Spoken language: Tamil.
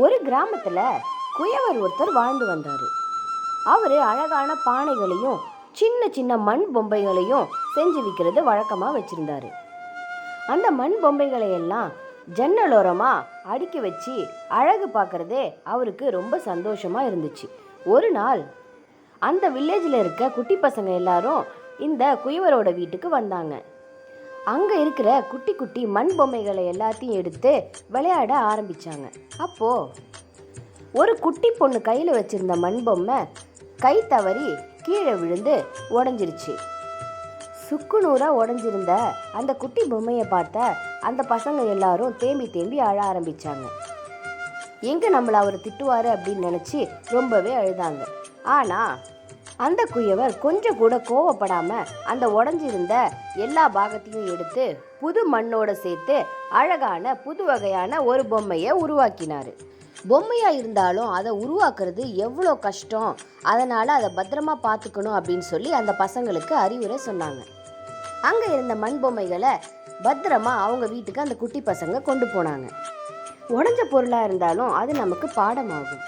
ஒரு கிராமத்துல குயவர் ஒருத்தர் வாழ்ந்து வந்தாரு. அவரு அழகான பானைகளையும் சின்ன சின்ன மண் பொம்மைகளையும் செஞ்சு விற்கிறது வழக்கமா வச்சிருந்தாரு. அந்த மண் பொம்மைகளை எல்லாம் ஜன்னலோரமா அடுக்கி வச்சு அழகு பார்க்கறதே அவருக்கு ரொம்ப சந்தோஷமா இருந்துச்சு. ஒரு நாள் அந்த வில்லேஜில் இருக்க குட்டி பசங்க எல்லாரும் இந்த குயவரோட வீட்டுக்கு வந்தாங்க. அங்கே இருக்கிற குட்டி குட்டி மண் பொம்மைகளை எல்லாத்தையும் எடுத்து விளையாட ஆரம்பித்தாங்க. அப்போது ஒரு குட்டி பொண்ணு கையில் வச்சுருந்த மண் பொம்மை கை தவறி கீழே விழுந்து உடஞ்சிருச்சு. சுக்குநூறாக உடஞ்சிருந்த அந்த குட்டி பொம்மையை பார்த்த அந்த பசங்க எல்லாரும் தேம்பி தேம்பி அழ ஆரம்பித்தாங்க. எங்கே நம்மளை அவர் திட்டுவார் அப்படின்னு நினச்சி ரொம்பவே அழுதாங்க. ஆனால் அந்த குயவர் கொஞ்சம் கூட கோவப்படாமல் அந்த உடஞ்சிருந்த எல்லா பாகத்தையும் எடுத்து புது மண்ணோட சேர்த்து அழகான புது வகையான ஒரு பொம்மையை உருவாக்கினார். பொம்மையாக இருந்தாலும் அதை உருவாக்குறது எவ்வளோ கஷ்டம், அதனால் அதை பத்திரமா பார்த்துக்கணும் அப்படின்னு சொல்லி அந்த பசங்களுக்கு அறிவுரை சொன்னாங்க. அங்கே இருந்த மண் பொம்மைகளை பத்திரமா அவங்க வீட்டுக்கு அந்த குட்டி பசங்க கொண்டு போனாங்க. உடஞ்ச பொருளாக இருந்தாலும் அது நமக்கு பாடமாகும்.